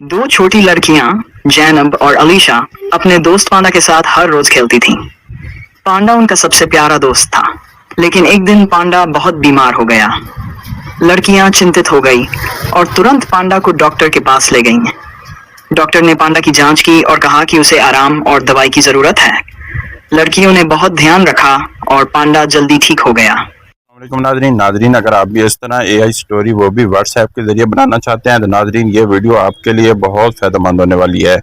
दो छोटी लड़कियां जैनब और अलीशा अपने दोस्त पांडा के साथ हर रोज खेलती थीं। पांडा उनका सबसे प्यारा दोस्त था, लेकिन एक दिन पांडा बहुत बीमार हो गया। लड़कियां चिंतित हो गई और तुरंत पांडा को डॉक्टर के पास ले गईं। डॉक्टर ने पांडा की जांच की और कहा कि उसे आराम और दवाई की जरूरत है। लड़कियों ने बहुत ध्यान रखा और पांडा जल्दी ठीक हो गया। नाजरीन, अगर आप भी इस तरह एआई स्टोरी वो भी व्हाट्सएप के जरिए बनाना चाहते हैं तो नाजरीन ये वीडियो आपके लिए बहुत फ़ायदेमंद होने वाली है।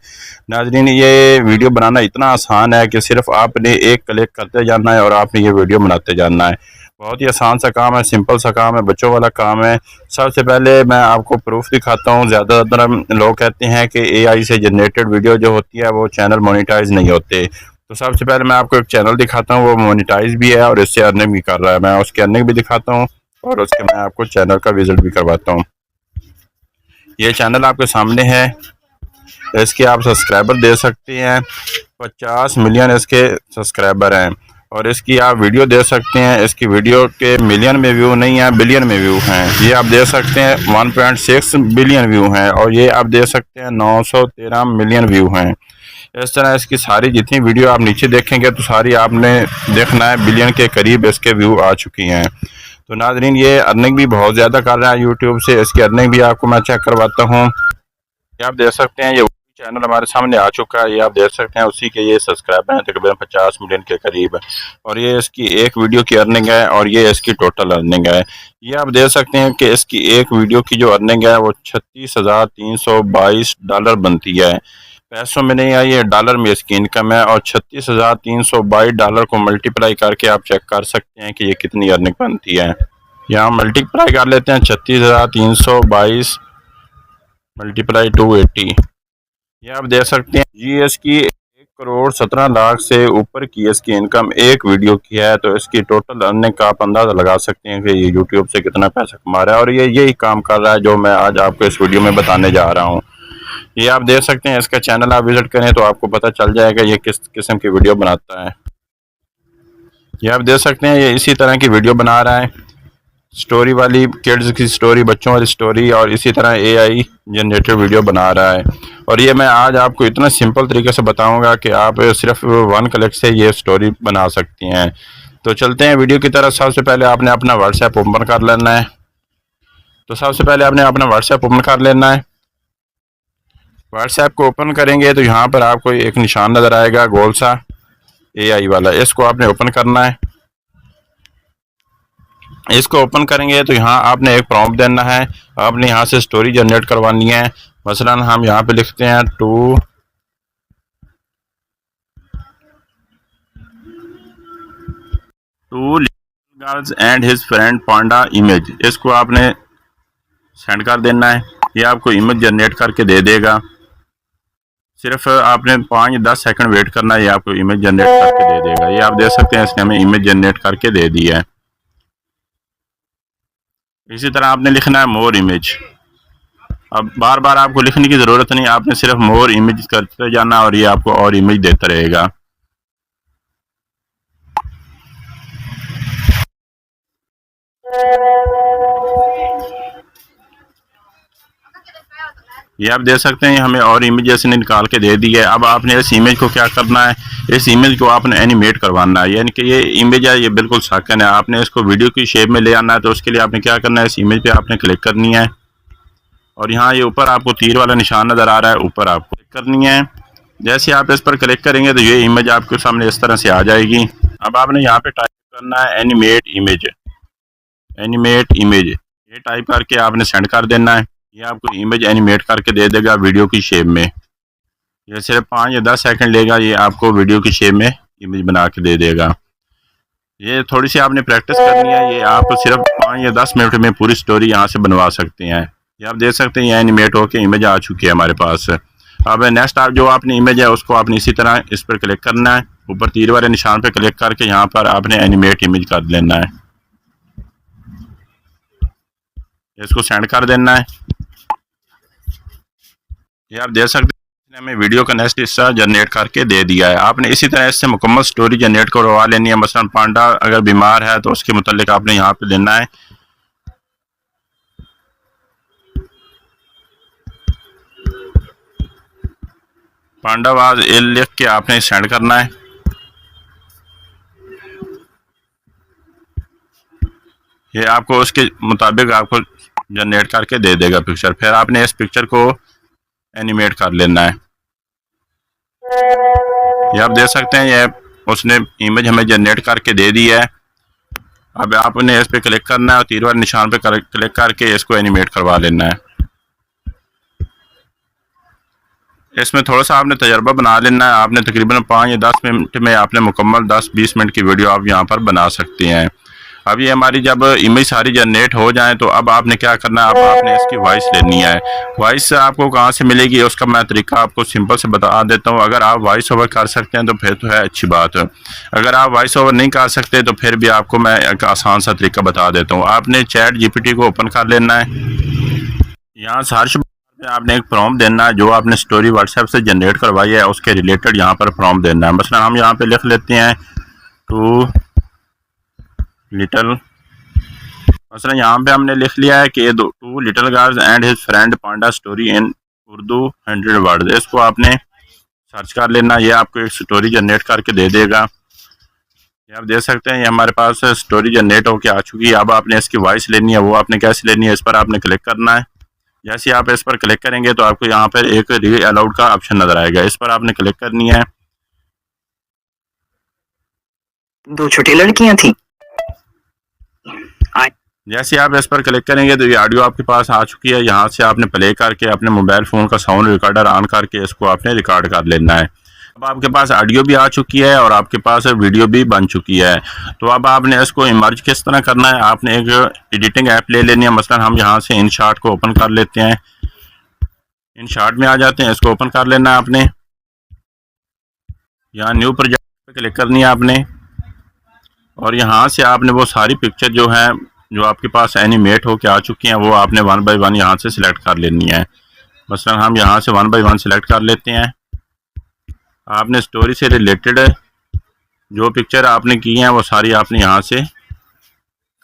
नाजरीन, ये वीडियो बनाना इतना आसान है कि सिर्फ आपने एक क्लिक करते जाना है और आपने ये वीडियो बनाते जाना है। बहुत ही आसान सा काम है, सिंपल सा काम है, बच्चों वाला काम है। सबसे पहले मैं आपको प्रूफ दिखाता हूँ। ज़्यादातर लोग कहते हैं कि एआई से जनरेटेड वीडियो जो होती है वो चैनल मोनेटाइज नहीं होते। तो सबसे पहले मैं आपको एक चैनल दिखाता हूँ, वो मोनेटाइज भी है और इससे अर्निंग भी कर रहा है। मैं उसकी अर्निंग भी दिखाता हूँ और उसके मैं आपको चैनल का विजिट भी करवाता हूँ। ये चैनल आपके सामने है, इसके आप सब्सक्राइबर दे सकते हैं। 50 मिलियन इसके सब्सक्राइबर हैं और इसकी आप वीडियो दे सकते हैं। इसकी वीडियो के मिलियन में व्यू नहीं है, बिलियन में व्यू हैं। ये आप दे सकते हैं 1.6 बिलियन व्यू हैं और ये आप दे सकते हैं 913 मिलियन व्यू हैं। इस तरह इसकी सारी जितनी वीडियो आप नीचे देखेंगे तो सारी आपने देखना है बिलियन के करीब इसके व्यू आ चुकी हैं। तो नाजरीन, ये अर्निंग भी बहुत ज़्यादा कर रहा है यूट्यूब से। इसकी अर्निंग भी आपको मैं चेक करवाता हूँ। ये आप देख सकते हैं, ये चैनल हमारे सामने आ चुका है। ये आप देख सकते हैं, उसी के ये सब्सक्राइबर हैं तकरीबन 50 मिलियन के करीब और ये इसकी एक वीडियो की अर्निंग है और ये इसकी टोटल अर्निंग है। ये आप देख सकते हैं कि इसकी एक वीडियो की जो अर्निंग है वो $36,322 बनती है। पैसों में नहीं आई है, डॉलर में इसकी इनकम है और $36,322 को मल्टीप्लाई करके आप चेक कर सकते हैं कि ये कितनी अर्निंग बनती है। यहाँ मल्टीप्लाई कर लेते हैं, 36,322 मल्टीप्लाई 280। ये आप देख सकते हैं जी, इसकी 1,17,00,000 से ऊपर की इसकी इनकम एक वीडियो की है। तो इसकी टोटल अर्निंग का आप अंदाज़ा लगा सकते हैं कि ये यूट्यूब से कितना पैसा कमा रहा है और ये यही काम कर रहा है जो मैं आज आपको इस वीडियो में बताने जा रहा हूँ। ये आप देख सकते हैं, इसका चैनल आप विजिट करें तो आपको पता चल जाएगा ये किस किस्म की वीडियो बनाता है। ये आप देख सकते हैं, ये इसी तरह की वीडियो बना रहा है, स्टोरी वाली, किड्स की स्टोरी, बच्चों वाली स्टोरी और इसी तरह एआई जनरेटेड वीडियो बना रहा है। और ये मैं आज आपको इतना सिंपल तरीके से बताऊंगा कि आप सिर्फ 1 क्लिक से ये स्टोरी बना सकती हैं। तो चलते हैं वीडियो की तरफ। सबसे पहले आपने अपना व्हाट्सएप ओपन कर लेना है। तो सबसे पहले आपने अपना व्हाट्सएप ओपन कर लेना है। व्हाट्सएप को ओपन करेंगे तो यहाँ पर आपको एक निशान नज़र आएगा गोल सा एआई वाला, इसको आपने ओपन करना है। इसको ओपन करेंगे तो यहाँ आपने एक प्रॉम्प्ट देना है, आपने यहाँ से स्टोरी जनरेट करवानी है। मसलन हम यहाँ पे लिखते हैं two girls and his friend panda image. इसको आपने सेंड कर देना है। ये आपको इमेज जनरेट करके दे देगा। सिर्फ आपने 5-10 सेकंड वेट करना है, ये आपको इमेज जनरेट करके दे देगा। ये आप देख सकते हैं, इसने हमें इमेज जनरेट करके दे दी है। इसी तरह आपने लिखना है मोर इमेज। अब बार बार आपको लिखने की ज़रूरत नहीं, आपने सिर्फ मोर इमेज करते जाना और ये आपको और इमेज देता रहेगा। ये आप देख सकते हैं, हमें और इमेज ने निकाल के दे दी है। अब आपने इस इमेज को क्या करना है, इस इमेज को आपने एनिमेट करवाना है। यानी कि ये इमेज है, ये बिल्कुल साकन है, आपने इसको वीडियो की शेप में ले आना है। तो उसके लिए आपने क्या करना है, इस इमेज पे आपने क्लिक करनी है और यहाँ ये ऊपर आपको तीर वाला निशान नज़र आ रहा है, ऊपर आपको क्लिक करनी है। जैसे आप इस पर क्लिक करेंगे तो ये इमेज आपके सामने इस तरह से आ जाएगी। अब आपने यहाँ पे टाइप करना है एनिमेट इमेज, एनिमेट इमेज। ये टाइप करके आपने सेंड कर देना है। ये आपको इमेज एनिमेट करके दे देगा वीडियो की शेप में। ये सिर्फ 5 या 10 सेकंड लेगा, ये आपको वीडियो की शेप में इमेज बना के दे देगा। ये थोड़ी सी आपने प्रैक्टिस करनी है। ये आप सिर्फ 5 या 10 मिनट में पूरी स्टोरी यहाँ से बनवा सकते हैं। ये आप देख सकते हैं, ये एनिमेट होके इमेज आ चुकी है हमारे पास। अब नेक्स्ट आप जो आपने इमेज है उसको आपने इसी तरह इस पर क्लिक करना है, ऊपर तीर वाले निशान पर क्लिक करके यहाँ पर आपने एनिमेट इमेज कर लेना है। इसको सेंड कर देना है। ये आप देख सकते हैं, हमें वीडियो का नेक्स्ट हिस्सा जनरेट करके दे दिया है। आपने इसी तरह इससे मुकम्मल स्टोरी जनरेट करवा लेनी है। मसलन पांडा अगर बीमार है तो उसके मुतालिक आपने यहाँ पे देना है। पांडावाज एल लिख के आपने सेंड करना है। ये आपको उसके मुताबिक आपको जनरेट करके दे देगा पिक्चर। फिर आपने इस पिक्चर को एनिमेट कर लेना है। ये आप देख सकते हैं, ये उसने इमेज हमें जनरेट करके दे दी है। अब आपने इस पे क्लिक करना है और तीर वाले निशान पे क्लिक करके इसको एनिमेट करवा लेना है। इसमें थोड़ा सा आपने तजर्बा बना लेना है। आपने तकरीबन 5 या 10 मिनट में आपने मुकम्मल 10-20 मिनट की वीडियो आप यहाँ पर बना सकते हैं। अब ये हमारी जब इमेज सारी जनरेट हो जाए तो अब आपने क्या करना है, अब आपने इसकी वॉइस लेनी है। वॉइस आपको कहाँ से मिलेगी उसका मैं तरीका आपको सिंपल से बता देता हूँ। अगर आप वॉइस ओवर कर सकते हैं तो फिर तो है अच्छी बात है। अगर आप वॉइस ओवर नहीं कर सकते तो फिर भी आपको मैं एक आसान सा तरीका बता देता हूँ। आपने चैट जीपीटी को ओपन कर लेना है। यहाँ सर्च पे आपने एक प्रॉम्प्ट देना है, जो आपने स्टोरी व्हाट्सएप से जनरेट करवाई है उसके रिलेटेड यहाँ पर प्रॉम्प्ट देना है। मसलन हम यहाँ पे लिख लेते हैं टू लिटिल, मसलन यहाँ पे हमने लिख लिया है कि two little girls and his friend panda story in Urdu 100 word. इसको आपने सर्च कर लेना, ये आपको एक स्टोरी जनरेट करके दे देगा। ये आप देख सकते हैं, ये हमारे पास स्टोरी जनरेट होकर आ चुकी है। अब आपने इसकी वॉइस लेनी है, वो आपने कैसे लेनी है, इस पर आपने क्लिक करना है। जैसे आप इस पर क्लिक करेंगे तो आपको यहाँ पर एक रीड अलाउड का ऑप्शन नजर आएगा, इस पर आपने क्लिक करनी है। 2 छोटी लड़कियां थीं। जैसे आप इस पर क्लिक करेंगे तो ये ऑडियो आपके पास आ चुकी है। यहाँ से आपने प्ले करके अपने मोबाइल फ़ोन का साउंड रिकॉर्डर ऑन करके इसको आपने रिकॉर्ड कर लेना है। अब आपके पास ऑडियो भी आ चुकी है और आपके पास वीडियो भी बन चुकी है। तो अब आपने इसको इमर्ज किस तरह करना है, आपने एक एडिटिंग ऐप ले लेनी है। मसलन हम यहाँ से InShot को ओपन कर लेते हैं। InShot में आ जाते हैं, इसको ओपन कर लेना है आपने। यहाँ न्यू प्रोजेक्ट पे क्लिक करनी है आपने और यहाँ से आपने वो सारी पिक्चर जो है जो आपके पास एनिमेट हो के आ चुकी हैं वो आपने 1 बाय 1 यहाँ से सिलेक्ट कर लेनी है। मसलन हम यहाँ से 1 बाय 1 सिलेक्ट कर लेते हैं। आपने स्टोरी से रिलेटेड जो पिक्चर आपने की हैं वो सारी आपने यहाँ से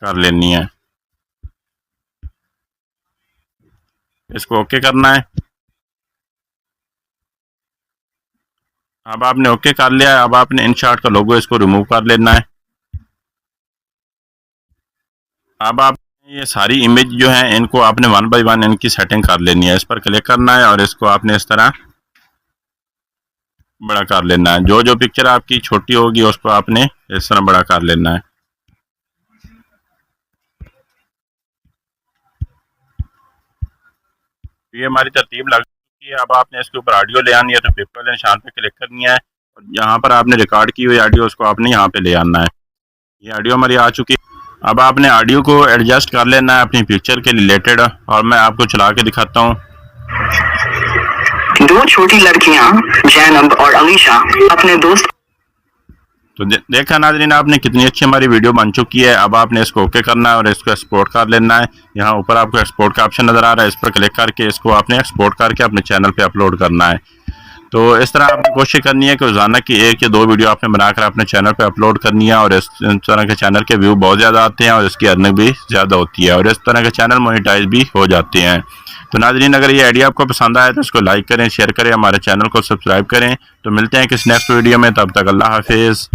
कर लेनी है। इसको ओके करना है। अब आपने ओके कर लिया है। अब आपने InShot का लोगो इसको रिमूव कर लेना है। अब आप ये सारी इमेज जो है इनको आपने 1 बाय 1 इनकी सेटिंग कर लेनी है। इस पर क्लिक करना है और इसको आपने इस तरह बड़ा कर लेना है। जो जो पिक्चर आपकी छोटी होगी उसको आपने इस तरह बड़ा कर लेना है। ये हमारी तरतीब लग चुकी है। अब आपने इसके ऊपर ऑडियो ले आनी है तो पेपर वाले निशान पे क्लिक करनी है और यहाँ पर आपने रिकॉर्ड की हुई ऑडियो उसको आपने यहाँ पे ले आना है। ये ऑडियो हमारी आ चुकी है। अब आपने ऑडियो को एडजस्ट कर लेना है अपनी पिक्चर के रिलेटेड और मैं आपको चला के दिखाता हूँ। 2 छोटी लड़कियां जैनब और अलीशा अपने दोस्त। तो देखा नाज़रीन, आपने कितनी अच्छी हमारी वीडियो बन चुकी है। अब आपने इसको ओके करना है और इसको एक्सपोर्ट कर लेना है। यहाँ ऊपर आपको एक्सपोर्ट का ऑप्शन नज़र आ रहा है, इस पर क्लिक करके इसको आपने एक्सपोर्ट करके अपने चैनल पे अपलोड करना है। तो इस तरह आपने कोशिश करनी है कि रोज़ाना की 1 या 2 वीडियो आपने बनाकर अपने चैनल पे अपलोड करनी है और इस तरह के चैनल के व्यू बहुत ज़्यादा आते हैं और इसकी अर्निंग भी ज़्यादा होती है और इस तरह के चैनल मोनेटाइज भी हो जाते हैं। तो नाज़रीन, अगर ये आइडिया आपको पसंद आए तो इसको लाइक करें, शेयर करें, हमारे चैनल को सब्सक्राइब करें। तो मिलते हैं किसी नेक्स्ट वीडियो में, तब तक अल्लाह हाफिज़।